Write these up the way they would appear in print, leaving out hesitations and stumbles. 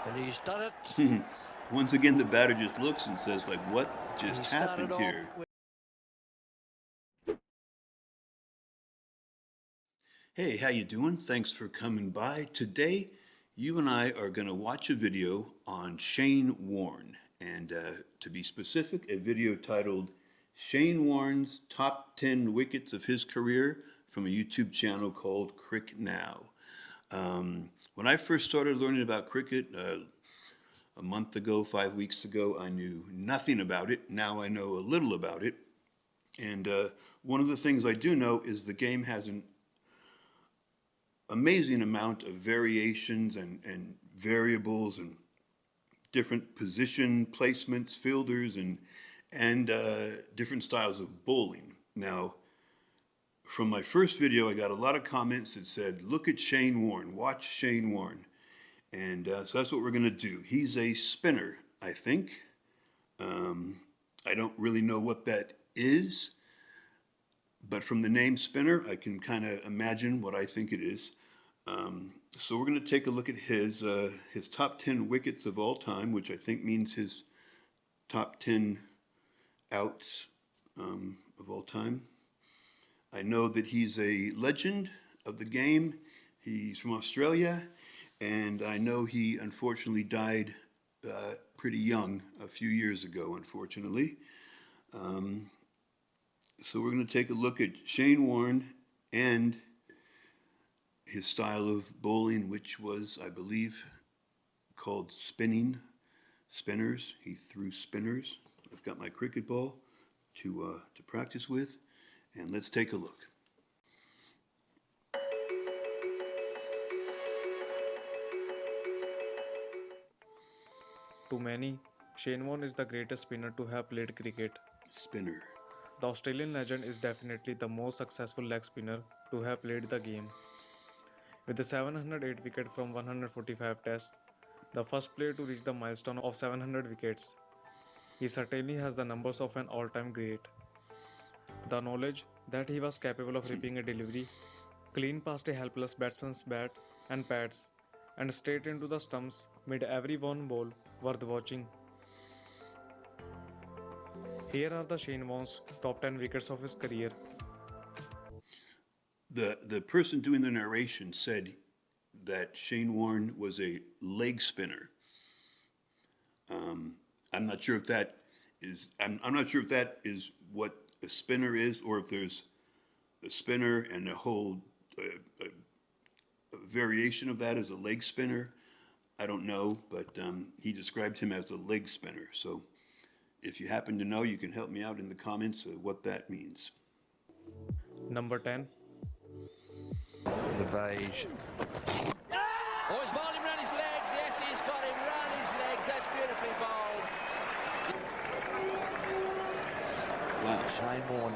And he's done it. Once again, the batter just looks and says, like, what just He started happened off here? with Hey, how you doing? Thanks for coming by. Today, you and I are going to watch a video on Shane Warne. And to be specific, a video titled Shane Warne's Top 10 Wickets of His Career from a YouTube channel called Crick Now. When I first started learning about cricket, a month ago, 5 weeks ago, I knew nothing about it. Now I know a little about it. And one of the things I do know is the game has an amazing amount of variations and variables and different position placements, fielders, and different styles of bowling. Now, from my first video, I got a lot of comments that said, look at Shane Warne, watch Shane Warne. And so that's what we're going to do. He's a spinner, I think. I don't really know what that is, but from the name spinner, I can kind of imagine what I think it is. So we're going to take a look at his top 10 wickets of all time, which I think means his top 10 outs of all time. I know that he's a legend of the game. He's from Australia, and I know he unfortunately died pretty young a few years ago, unfortunately. So we're going to take a look at Shane Warne and his style of bowling, which was, I believe, called spinners. He threw spinners. I've got my cricket ball to practice with, and let's take a look. To many, Shane Warne is the greatest spinner to have played cricket. Spinner. The Australian legend is definitely the most successful leg spinner to have played the game. With the 708 wicket from 145 tests, the first player to reach the milestone of 700 wickets, he certainly has the numbers of an all-time great. The knowledge that he was capable of ripping a delivery clean past a helpless batsman's bat and pads and straight into the stumps made every one ball worth watching. Here are the Shane Warne's top 10 wickets of his career. The person doing the narration said that Shane Warne was a leg spinner. I'm not sure if that is. I'm not sure if that is what a spinner is, or if there's a spinner and a whole a variation of that is a leg spinner. I don't know, but he described him as a leg spinner. So if you happen to know, you can help me out in the comments what that means. Number 10. the beige. Oh, he's bowled him round his legs. Yes, he's got him round his legs. That's beautifully bowled. Wow. Shane Warne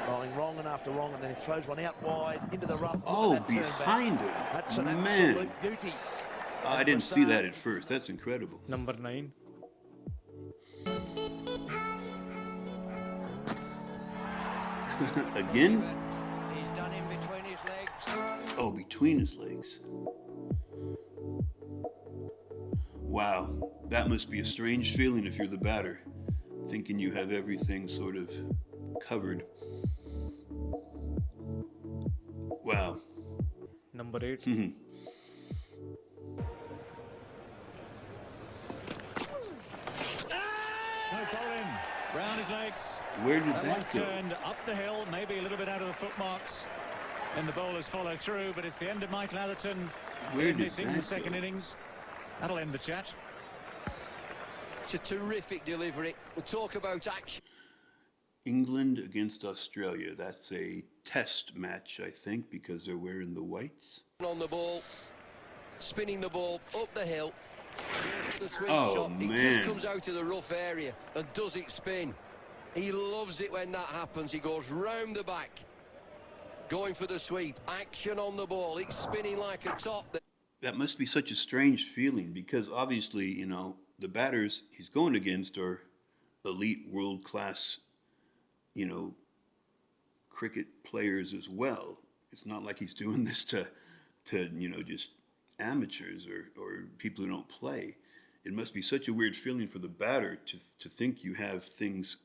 rolling wrong and after wrong, and then he throws one out wide into the rough. Oh, behind him. That's an Man. absolute beauty. I didn't see that at first. That's incredible. Number 9. Again? He's done him between his legs. Oh, between his legs. Wow, that must be a strange feeling if you're the batter, thinking you have everything sort of covered. Wow. Number 8. Nice bowling, round his legs. Where did That one's that go? turned up the hill, maybe a little bit out of the footmarks. And the bowlers follow through, but it's the end of Michael Atherton Where in did this England that second go? innings. That'll end the chat. It's a terrific delivery. We'll talk about action. England against Australia. That's a test match, I think, because they're wearing the whites. On the ball, spinning the ball up the hill. Goes to the sweep Oh, shot. He man. just comes out of the rough area and does it spin. He loves it when that happens. He goes round the back, going for the sweep. Action on the ball. It's spinning like a top. That must be such a strange feeling because obviously, you know, the batters he's going against are elite world-class, you know, cricket players as well. It's not like he's doing this to you know, just amateurs or people who don't play, it must be such a weird feeling for the batter to think you have things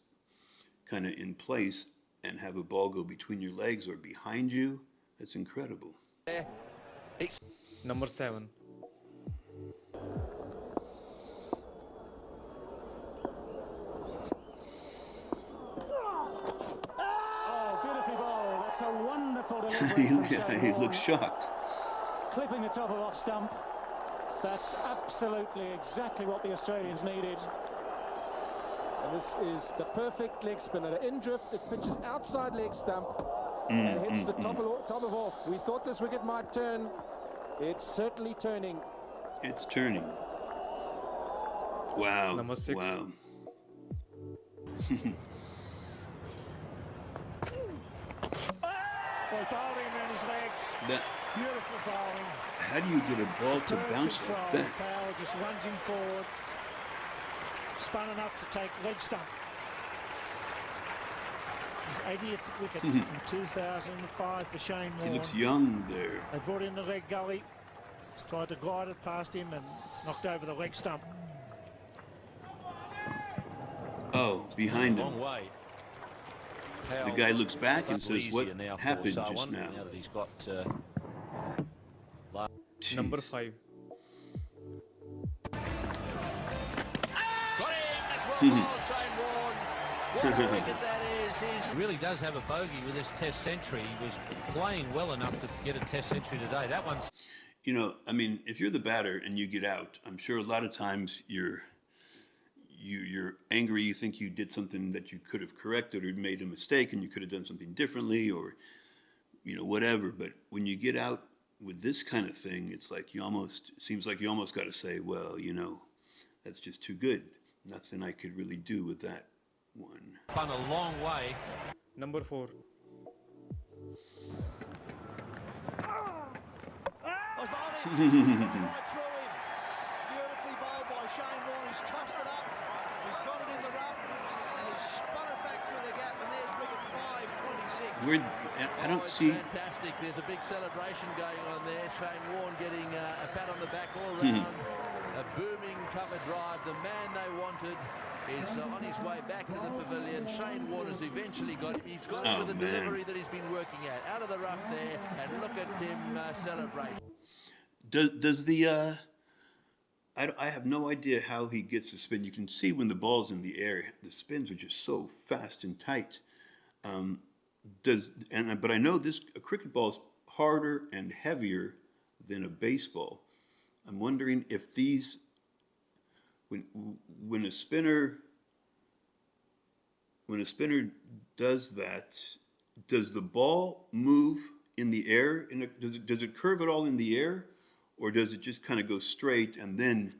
kind of in place and have a ball go between your legs or behind you. That's incredible. Number 7. Oh, beautifully bowled. That's a wonderful delivery from Shane He Warne. looks shocked. Clipping the top of off stump. That's absolutely exactly what the Australians needed. And this is the perfect leg spinner. In drift, it pitches outside leg stump and hits the top of off. We thought this wicket might turn. It's certainly turning. It's turning. Wow. Number 6. Wow. Well, bowling him in his legs. That, Beautiful bowling. how do you get a ball to Superb bounce control. like that? Powell just lunging forward. Spun enough to take leg stump. His 80th wicket in 2005 for Shane He Warne. looks young there. They brought in the leg gully. He's tried to glide it past him and it's knocked over the leg stump. Oh, behind him. Long way. The guy looks back and says, Easier "What now for happened Sarwan, just now?" Now that he's got Jeez. Number 5. Got him. That's well bowled, Shane Warne. What a wicket that is. he really does have a bogey with this Test century. He was playing well enough to get a Test century today. That one's You know, I mean, if you're the batter and you get out, I'm sure a lot of times you're angry. You think you did something that you could have corrected or made a mistake, and you could have done something differently, or whatever. But when you get out with this kind of thing, it's like it seems like you almost got to say, well, that's just too good. Nothing I could really do with that one. gone a long way. Number 4. Right through him. Beautifully bowled by Shane Warne. He's tossed it up. He's got it in the rough. And he's spun it back through the gap. And there's wicket 526. I don't It's see. fantastic. There's a big celebration going on there. Shane Warne getting a pat on the back all round. A booming cover drive. The man they wanted is on his way back to the pavilion. Shane Warne has eventually got him. He's got him with the delivery that he's been working at. Out of the rough there, and look at him celebrate. Does the I have no idea how he gets the spin. You can see when the ball's in the air, the spins are just so fast and tight. But I know a cricket ball is harder and heavier than a baseball. I'm wondering if these, when a spinner does that, does the ball move in the air? Does it curve at all in the air, or does it just kind of go straight and then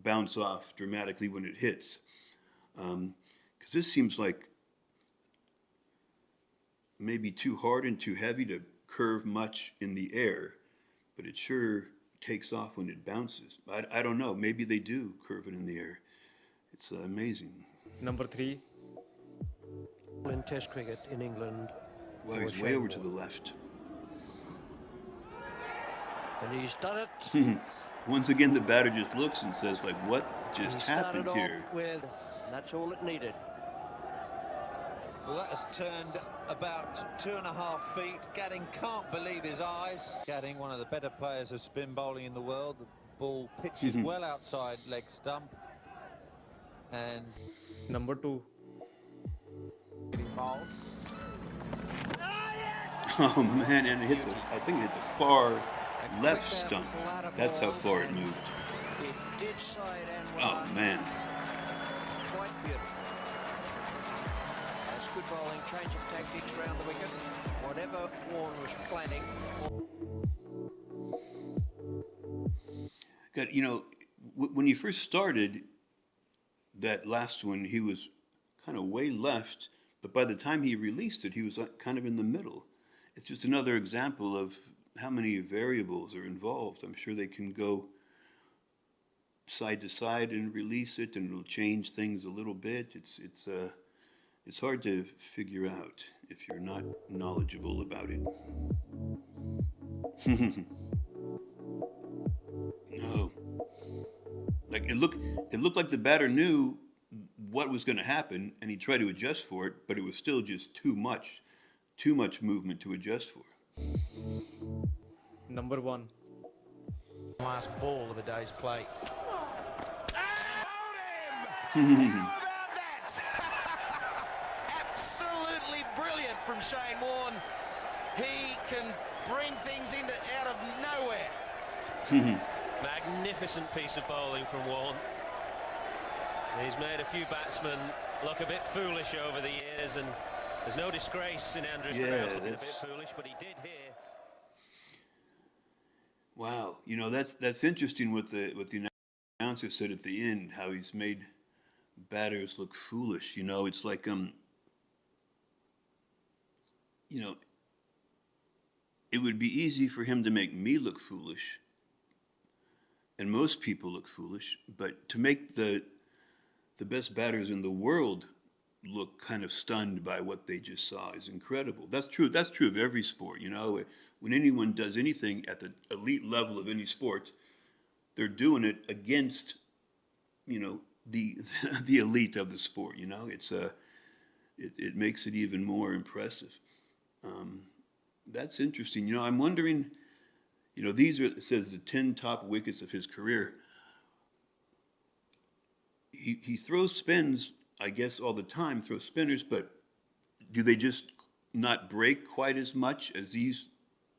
bounce off dramatically when it hits? Because this seems like maybe too hard and too heavy to curve much in the air, but it sure takes off when it bounces. I don't know. Maybe they do curve it in the air. It's amazing. Number 3. In Test cricket in England. Wow, he's way over to the left. And he's done it. Once again, the batter just looks and says, like, what just He started happened here? off with, that's all it needed. Well, that has turned about 2.5 feet. Gadding can't believe his eyes. Gadding, one of the better players of spin bowling in the world. The ball pitches well outside leg stump. And Number 2. getting bowled. Oh, man, and I think it hit the far left stump. That's how far it moved. It did side and Oh, man. quite beautiful. That's good bowling, change of tactics round the wicket. Whatever Warne was planning. God, when he first started that last one, he was kind of way left, but by the time he released it, he was kind of in the middle. It's just another example of how many variables are involved. I'm sure they can go side to side and release it, and it'll change things a little bit. It's hard to figure out if you're not knowledgeable about it. Like it looked like the batter knew what was going to happen, and he tried to adjust for it, but it was still just too much movement to adjust for. Number 1. Last ball of the day's play. Absolutely brilliant from Shane Warne. He can bring things out of nowhere. Magnificent piece of bowling from Warne. He's made a few batsmen look a bit foolish over the years, and there's no disgrace in Andrew Strauss looking a bit foolish, but he did here. Wow, you know, that's interesting what the announcer said at the end, how he's made batters look foolish. You know, it's like you know, it would be easy for him to make me look foolish, and most people look foolish, but to make the best batters in the world look kind of stunned by what they just saw is incredible. That's true of every sport, you know. When anyone does anything at the elite level of any sport, they're doing it against, you know, the elite of the sport, you know. It makes it even more impressive. That's interesting. You know, I'm wondering, you know, it says the 10 top wickets of his career. He throws spins, I guess, all the time, throws spinners, but do they just not break quite as much as these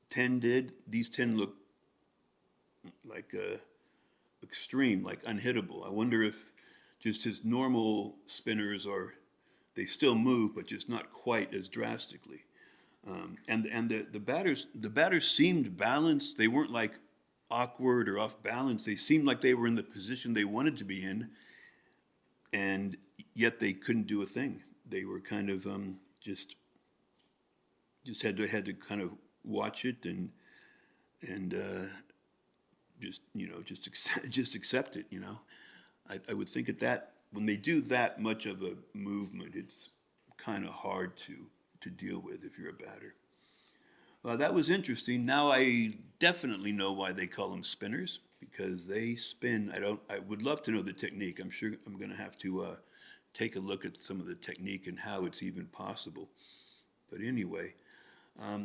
10 did? These 10 look like extreme, like unhittable. I wonder if just his normal spinners they still move, but just not quite as drastically. And the batters seemed balanced. They weren't like awkward or off balance. They seemed like they were in the position they wanted to be in, and yet they couldn't do a thing. They were kind of just had to kind of watch it and just, you know, just accept it. You know, I would think that when they do that much of a movement, it's kind of hard to deal with if you're a batter. That was interesting. Now I definitely know why they call them spinners, because they spin. I would love to know the technique. I'm sure I'm going to have to take a look at some of the technique and how it's even possible. But anyway,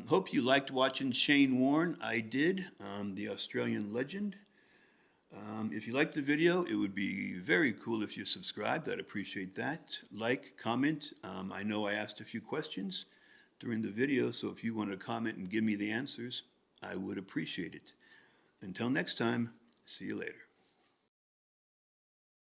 hope you liked watching Shane Warne. I did, the Australian legend. If you liked the video, it would be very cool if you subscribed. I'd appreciate that. Like, comment. I know I asked a few questions during the video, so if you want to comment and give me the answers, I would appreciate it. Until next time, see you later.